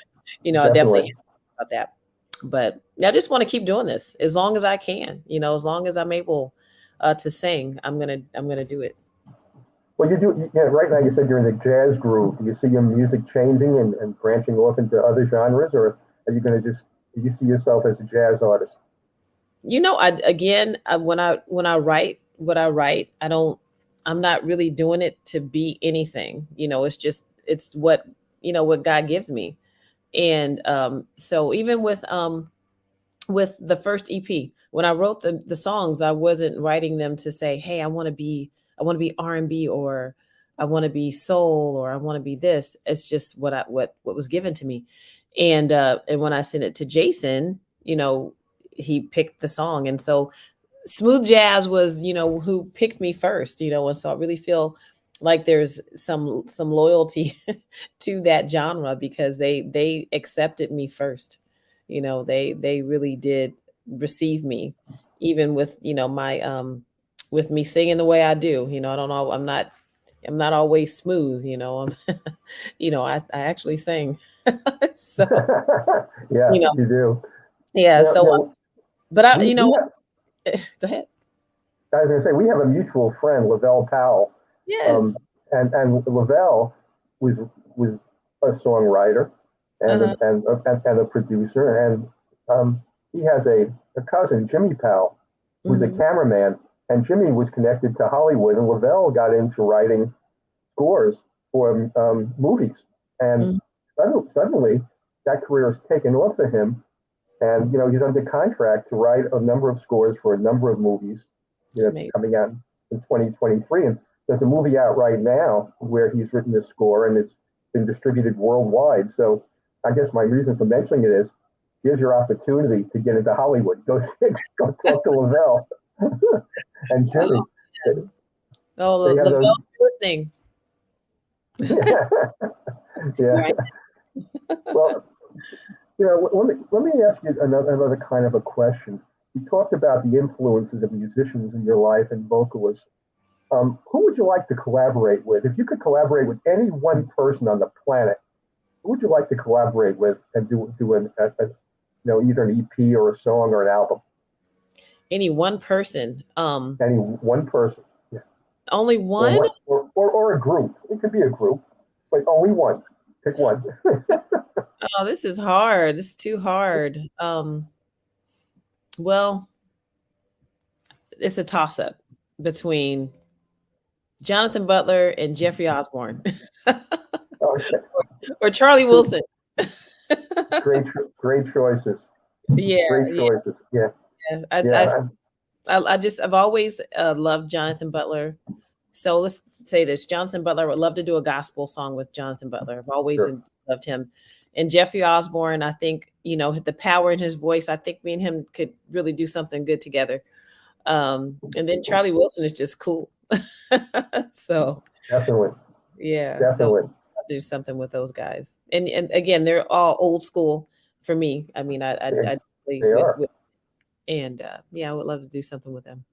I definitely. definitely about that, but I just want to keep doing this as long as I can, as long as I'm able to sing. I'm gonna do it. Well, yeah, right now you said you're in the jazz groove. Do you see your music changing and branching off into other genres, or are you going to do you see yourself as a jazz artist? I again, when I write what I write, I'm not really doing it to be anything. It's what God gives me. And so even with the first EP, when I wrote the songs, I wasn't writing them to say, "Hey, I want to be R&B, or I want to be soul, or I want to be this." It's just what was given to me. And when I sent it to Jason, he picked the song. And so smooth jazz was who picked me first, and so I really feel like there's some loyalty to that genre because they accepted me first. They really did receive me, even with my with me singing the way I do. I don't know, I'm not always smooth. I'm I actually sing. So Yeah, you know you do. yeah, so but I We you know we have. go ahead. I was going to say we have a mutual friend, Lavelle Powell, Yes. um, and Lavelle was a songwriter Uh-huh. and a producer, and he has a cousin, Jimmy Powell, who's a Mhm. cameraman, and Jimmy was connected to Hollywood, and Lavelle got into writing scores for movies, and Mhm. suddenly that career has taken off for him, and he's under contract to write a number of scores for a number of movies, It's amazing. coming out in 2023. And there's a movie out right now where he's written this score, and it's been distributed worldwide. So I guess my reason for mentioning it is, here's your opportunity to get into Hollywood. Go go talk to Lavelle and Jimmy. Oh, man. Oh, They have those. Lavelle, if you're listening. Yeah. Right. Well, let me ask you another kind of a question. You talked about the influences of musicians in your life and vocalists. Who would you like to collaborate with? If you could collaborate with any one person on the planet, who would you like to collaborate with and do either an EP or a song or an album? Any one person. Any one person, yeah. Only Or one? what? Or a group. It could be a group, but only one. Pick one. Oh, this is hard. This is too hard. Well, it's a toss up between Jonathan Butler and Jeffrey Osborne, Okay, or Charlie two Wilson. great choices. Yeah, Great yeah. choices. Yeah, Yeah. yeah. I've always loved Jonathan Butler. So let's say this: Jonathan Butler, I would love to do a gospel song with Jonathan Butler. I've always Sure. loved him. And Jeffrey Osborne, I think, the power in his voice. I think me and him could really do something good together. And then Charlie Wilson is just cool. So Definitely. yeah, so Definitely. I'll do something with those guys. And again, they're all old school for me. I mean, They, I really they would, are. and yeah, I would love to do something with them.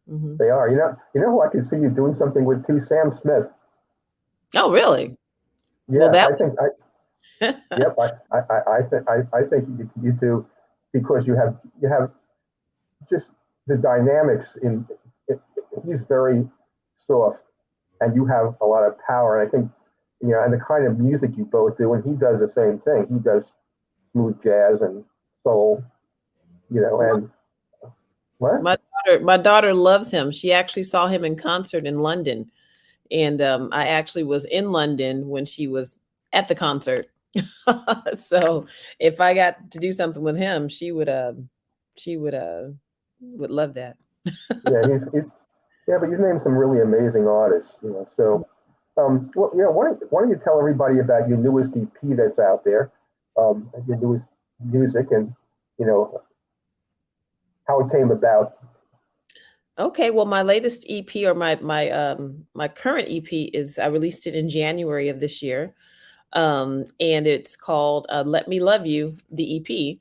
Hmm. They are. You know who I could see you doing something with too? Sam Smith. Oh, really? Well, Yeah, that. I think yep, I think you do, because you have just the dynamics in it, he's very soft and you have a lot of power. And I think, and the kind of music you both do, and he does the same thing. He does smooth jazz and soul, and what? My daughter loves him. She actually saw him in concert in London, and I actually was in London when she was at the concert. So if I got to do something with him, she would love that. Yeah, he's yeah, but you've named some really amazing artists, So, well, why don't you tell everybody about your newest EP that's out there, your newest music, and you know how it came about. Okay, well, my latest EP, or my current EP, is I released it in January of this year. And it's called "Let Me Love You," the EP,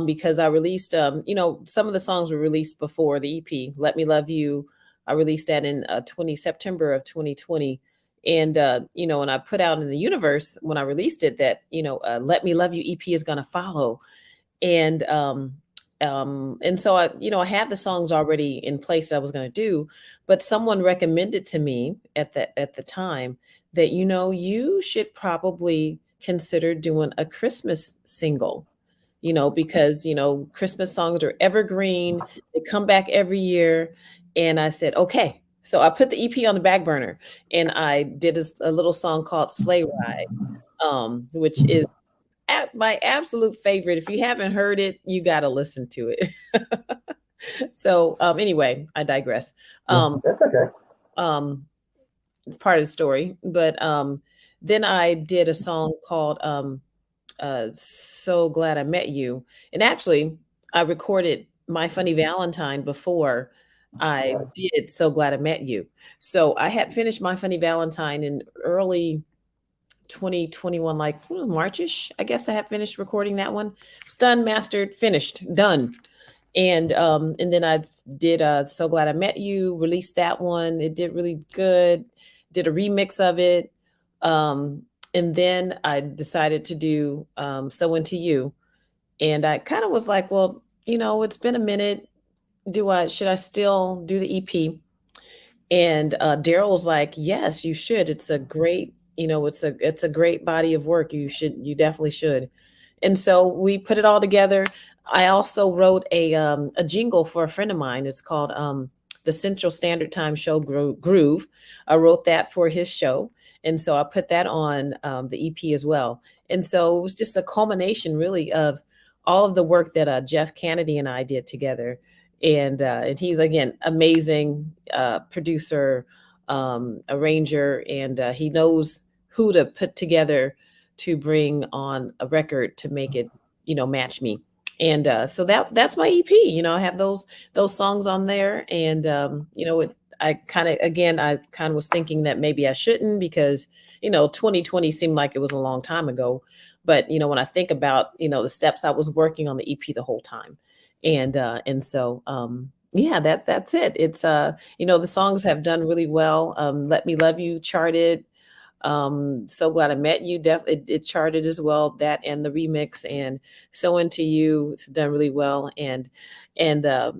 because I released, some of the songs were released before the EP. "Let Me Love You," I released that in 20 September of 2020, and and I put out in the universe when I released it that "Let Me Love You" EP is going to follow, and so I had the songs already in place that I was going to do, but someone recommended to me at the time that you should probably consider doing a Christmas single, because Christmas songs are evergreen, they come back every year. And I said, okay. So I put the EP on the back burner, and I did a little song called Sleigh Ride, which is my absolute favorite. If you haven't heard it, you got to listen to it. So anyway, I digress. Yeah, Um, that's okay. um, it's part of the story. But then I did a song called "So Glad I Met You," and actually, I recorded "My Funny Valentine" before I Right. did "So Glad I Met You." So I had finished "My Funny Valentine" in early 2021, like Marchish. I guess I had finished recording that one. It's done, mastered, finished, done. And then I did "So Glad I Met You," released that one. It did really good. Did a remix of it. And then I decided to do "So Into You." And I kind of was like, well, it's been a minute. Should I still do the EP? And Daryl was like, "Yes, you should. It's a great, it's a great body of work. You definitely should." And so we put it all together. I also wrote a jingle for a friend of mine. It's called the Central Standard Time Show Groove. I wrote that for his show, and so I put that on the EP as well. And so it was just a culmination, really, of all of the work that Jeff Kennedy and I did together. And he's, again, amazing producer, arranger, and he knows who to put together to bring on a record to make it match me. And so that's my EP. I have those songs on there. And I kind of was thinking that maybe I shouldn't, because 2020 seemed like it was a long time ago. But when I think about the steps, I was working on the EP the whole time. And so yeah, that's it. It's the songs have done really well. "Let Me Love You" charted. "So Glad I Met You," it charted as well, that and the remix. And "So Into You," it's done really well. And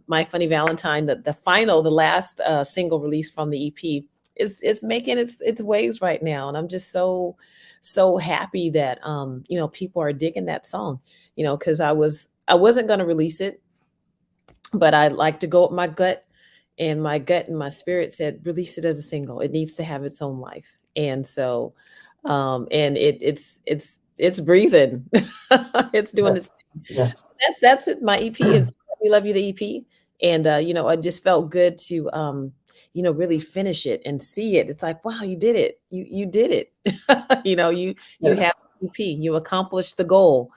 "My Funny Valentine," the last single release from the EP, is making its waves right now. And I'm just so happy that people are digging that song, because I wasn't going to release it, but I like to go with my gut. and my gut and my spirit said, release it as a single. It needs to have its own life. And so, and it's breathing. It's Yeah, doing its thing. yeah, So that's it. My EP is We Love You, the EP. And I just felt good to really finish it and see it. It's like, wow, you did it. You did it. You yeah. have EP, you accomplished the goal.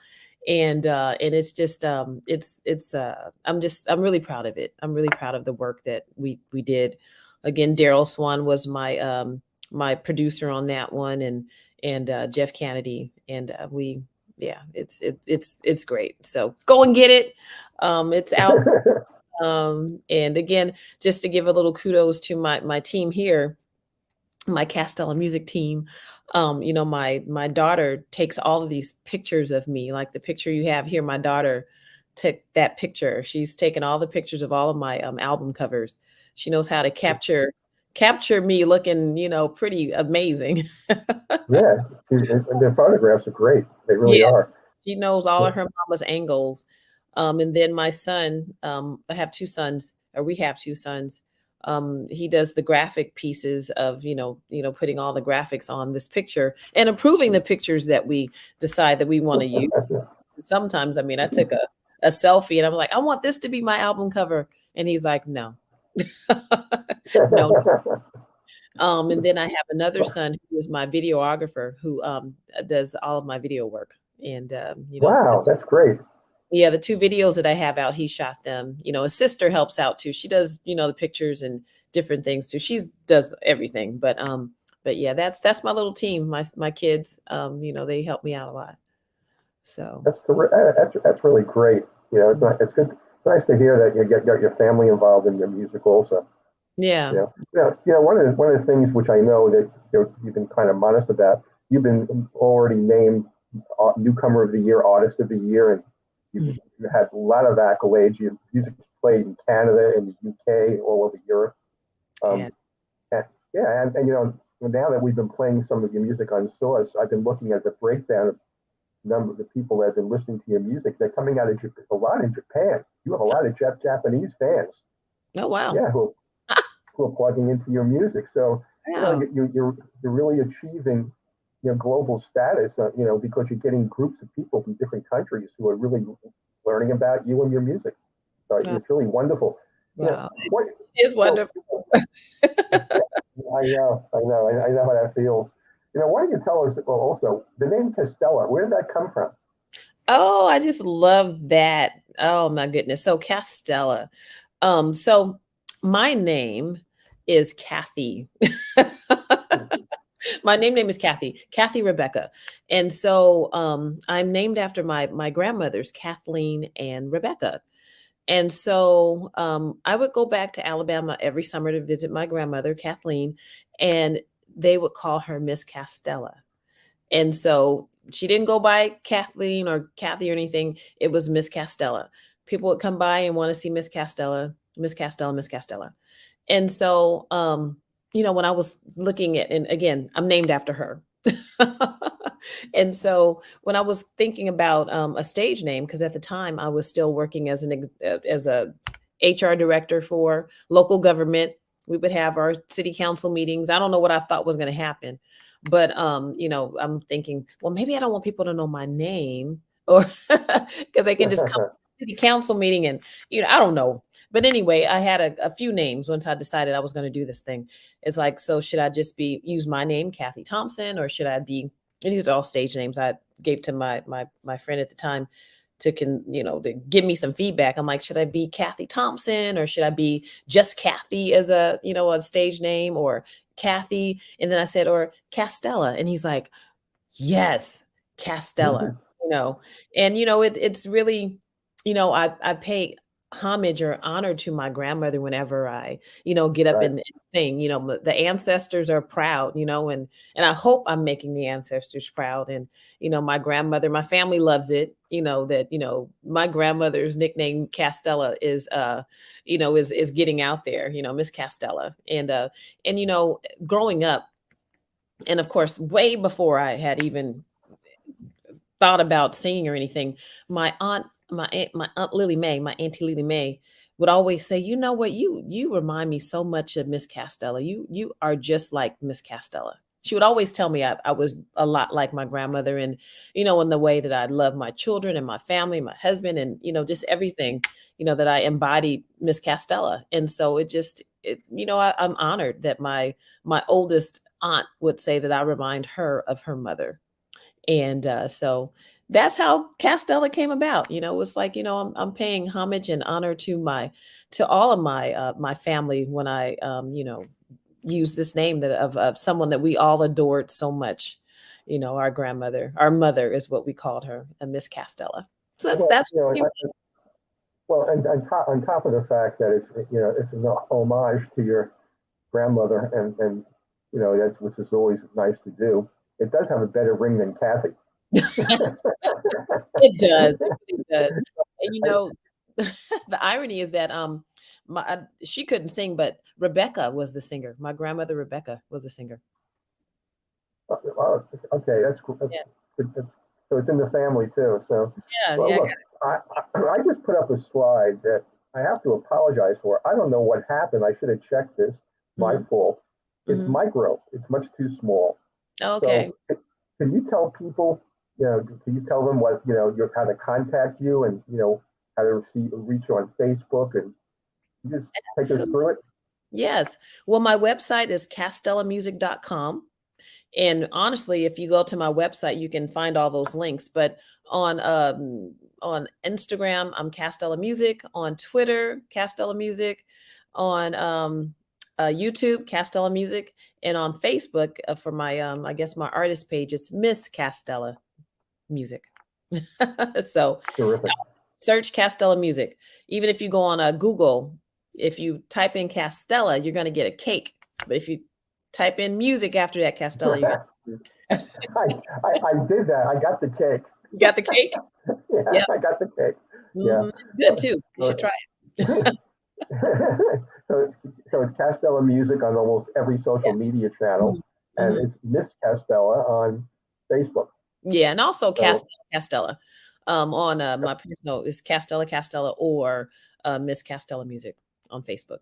And it's just I'm really proud of it. I'm really proud of the work that we did. Again, Daryl Swan was my producer on that one, and Jeff Kennedy, and we yeah, it's great. So go and get it. It's out. And again, just to give a little kudos to my team here, my Castella music team. My daughter takes all of these pictures of me, like the picture you have here. My daughter took that picture. She's taken all the pictures of all of my album covers. She knows how to capture me looking, pretty amazing. Yeah, and their photographs are great. They really Yeah, are. she knows all Yeah. of her mama's angles. And then my son, I have two sons, or we have two sons. He does the graphic pieces of, putting all the graphics on this picture and approving the pictures that we decide that we want to use. Sometimes, I mean, I took a selfie and I'm like, I want this to be my album cover. And he's like, no, no. And then I have another son who is my videographer who does all of my video work. And, Wow, that's great. the two videos that I have out, he shot them. His sister helps out too. She does, the pictures and different things too. She does everything. But yeah, that's my little team. My kids, they help me out a lot. So That's really great. It's good. It's nice to hear that you got your family involved in your music also. yeah. One of the things which I know that you've been kind of modest about. You've been already named newcomer of the year, artist of the year, and Mhm. you had a lot of accolades. Your music is played in Canada, in the UK, all over Europe. Yeah. Um, and, yeah, and now that we've been playing some of your music on Source, I've been looking at the breakdown of number of the people that have been listening to your music. They're coming out of a lot in Japan. You have a lot of Japanese fans, Oh wow. yeah, who are plugging into your music. So Wow. you're really achieving global status. Because you're getting groups of people from different countries who are really learning about you and your music. So Wow. it's really wonderful. Wow. What? It's So wonderful. I know how that feels. Why don't you tell us also the name Castella? Where did that come from? Oh, I just love that. Oh my goodness. So Castella. So my name is Kathy. My name is Kathy Rebecca. And so I'm named after my grandmothers, Kathleen and Rebecca. And so I would go back to Alabama every summer to visit my grandmother, Kathleen, and they would call her Miss Castella. And so she didn't go by Kathleen or Kathy or anything. It was Miss Castella. People would come by and want to see Miss Castella, Miss Castella, Miss Castella. And so, when I was looking at, and again, I'm named after her. And so when I was thinking about a stage name, because at the time I was still working as a HR director for local government, we would have our city council meetings. I don't know what I thought was going to happen, but I'm thinking, well, maybe I don't want people to know my name, or because they can just come to the city council meeting and I don't know. But anyway, I had a few names once I decided I was going to do this thing. It's like, so should I just use my name, Kathy Thompson, or should I be? And these are all stage names I gave to my friend at the time to give me some feedback. I'm like, should I be Kathy Thompson, or should I be just Kathy as a stage name, or Kathy? And then I said, or Castella. And he's like, yes, Castella, you know. And it's really, I pay homage or honor to my grandmother whenever I, get up Right. and sing. The ancestors are proud, and I hope I'm making the ancestors proud. And my grandmother, my family loves it, that my grandmother's nickname Castella is getting out there, Miss Castella. And growing up, and of course, way before I had even thought about singing or anything, my aunt Lily Mae, my auntie Lily Mae, would always say, "You know what? You remind me so much of Miss Castella. You are just like Miss Castella." She would always tell me I was a lot like my grandmother, and in the way that I love my children and my family, my husband, and just everything, that I embodied Miss Castella. And so I'm honored that my oldest aunt would say that I remind her of her mother. And so that's how Castella came about. It was like, I'm paying homage and honor to all of my family when I use this name that of someone that we all adored so much. Our grandmother, our mother is what we called her, a Miss Castella. So that's Well, that's well, and on top of the fact that it's an homage to your grandmother, and that's which is always nice to do. It does have a better ring than Kathy. it does. It really does. And the irony is that she couldn't sing, but Rebecca was the singer. My grandmother Rebecca was the singer. Oh, okay, that's cool. Yeah, So it's in the family too. So, yeah, well, yeah. look, I just put up a slide that I have to apologize for. I don't know what happened. I should have checked this. My Hmm. fault. It's Hmm. micro. It's much too small. Okay. So, can you tell people, can you tell them what, how to contact you, and, how to reach you on Facebook, and you just take us So, through it? yes. Well, my website is castellamusic.com. And honestly, if you go to my website, you can find all those links. But on Instagram, I'm Castella Music. On Twitter, Castella Music. On YouTube, Castella Music. And on Facebook, for my I guess my artist page, it's Miss Castella Music. So Terrific. search Castella Music. Even if you go on Google, if you type in Castella, you're going to get a cake. But if you type in music after that, Castella, you I did that. I got the cake. got the cake. Yeah, Yeah. I got the cake. Yeah. Mhm. Good too. You should So, try it. so, so it's Castella Music on almost every social Yeah. media channel, Mhm. and Mhm. it's Miss Castella on Facebook. Yeah, and also So, Castella. On my personal is Castella or Miss Castella Music on Facebook.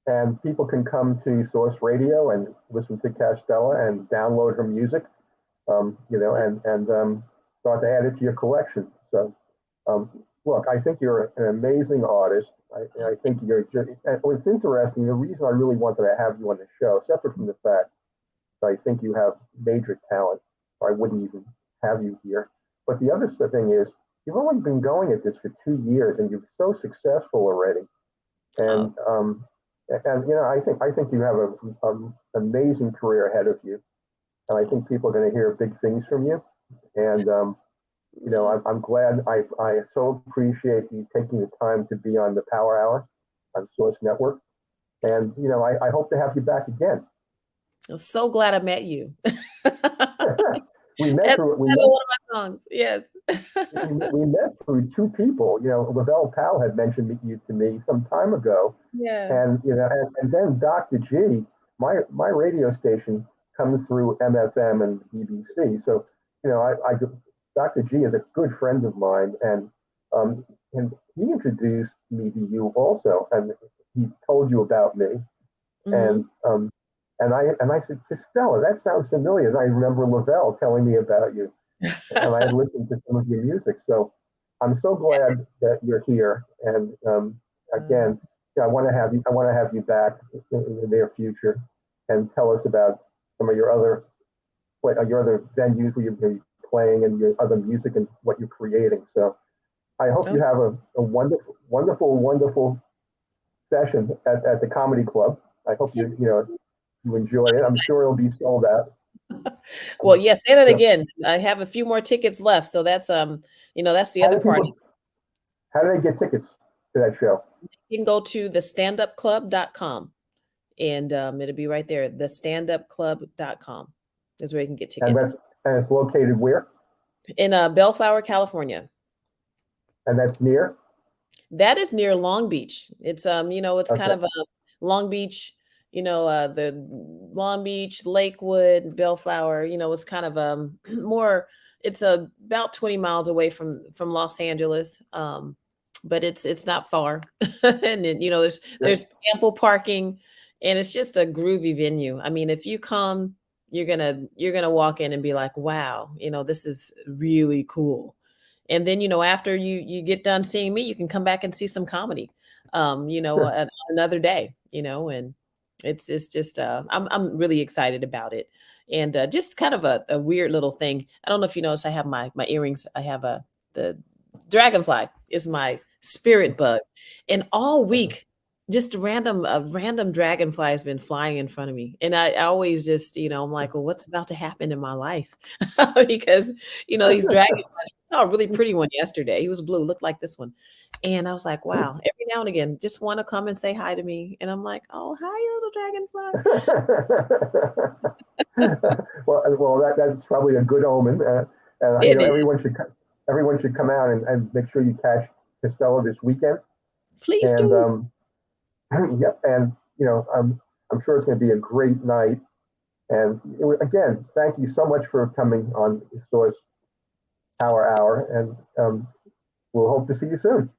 and people can come to Source Radio and listen to Castella and download her music, and start to add it to your collection. So, um, look, I think you're an amazing artist. I think you're just, and what's interesting, the reason I really wanted to have you on the show, separate from the fact that I think you have major talent, or I wouldn't even have you here. But the other thing is, you've only been going at this for 2 years, and you're so successful already. Oh, And I think you have a amazing career ahead of you, and I oh, think people are going to hear big things from you. And no. I'm glad. I so appreciate you taking the time to be on the Power Hour on Source Network, and I hope to have you back again. I'm so glad I met you. we met That's through we another met one of my songs. Yes. we met through two people. Lavelle Powell had mentioned you to me some time ago, Yeah. and then Dr. G, my radio station comes through MFM and BBC. So, I Dr. G is a good friend of mine, and he introduced me to you also, and he told you about me, Hmm. and I said, Castella, that sounds familiar. And I remember Lavelle telling me about you, and I had listened to some of your music. So I'm so glad that you're here. And again, yeah, I want to have you. I want to have you back in the near future, and tell us about some of your other venues where you're going to be playing, and your other music and what you're creating. So I hope Oh, you have a wonderful, wonderful, wonderful session at the comedy club. I hope you enjoy it. I'm sure it'll be sold out. well, yes, say that So again. I have a few more tickets left, so that's the how other do part. people? How do they get tickets to that show? You can go to thestandupclub.com and it'll be right there. Thestandupclub.com is where you can get And tickets. it's located where? In Bellflower, California. And that's near. That is near Long Beach. It's kind Okay. of a Long Beach, the Long Beach, Lakewood, Bellflower, it's kind of more, it's about 20 miles away from Los Angeles. but it's not far. And then, there's ample parking, and it's just a groovy venue. I mean, if you come, you're gonna walk in and be like, wow, this is really cool. And then, after you get done seeing me, you can come back and see some comedy, Sure. another day, and it's just I'm really excited about it. And just kind of a weird little thing. I don't know if you notice, I have my earrings. I have the dragonfly is my spirit bug, and all week, just a random dragonfly has been flying in front of me, and I always just, I'm like, well, what's about to happen in my life? Because these dragonflies. I saw a really pretty one yesterday. He was blue, looked like this one, and I was like, wow. Every now and again, just want to come and say hi to me, and I'm like, oh, hi, little dragonfly. Well, that's probably a good omen. It is. Everyone should come out and make sure you catch Castella this weekend. Please And do. yep, and I'm sure it's going to be a great night. And again, thank you so much for coming on Source Power Hour, and we'll hope to see you soon.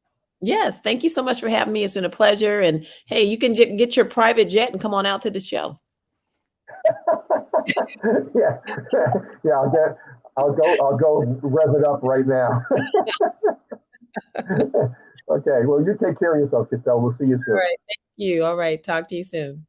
Yes, thank you so much for having me. It's been a pleasure. And hey, you can get your private jet and come on out to the show. Yeah, yeah. I'll go rev it up right now. Okay. Well, you take care of yourself, Castella. We'll see you All soon. right. Thank you. All right. Talk to you soon.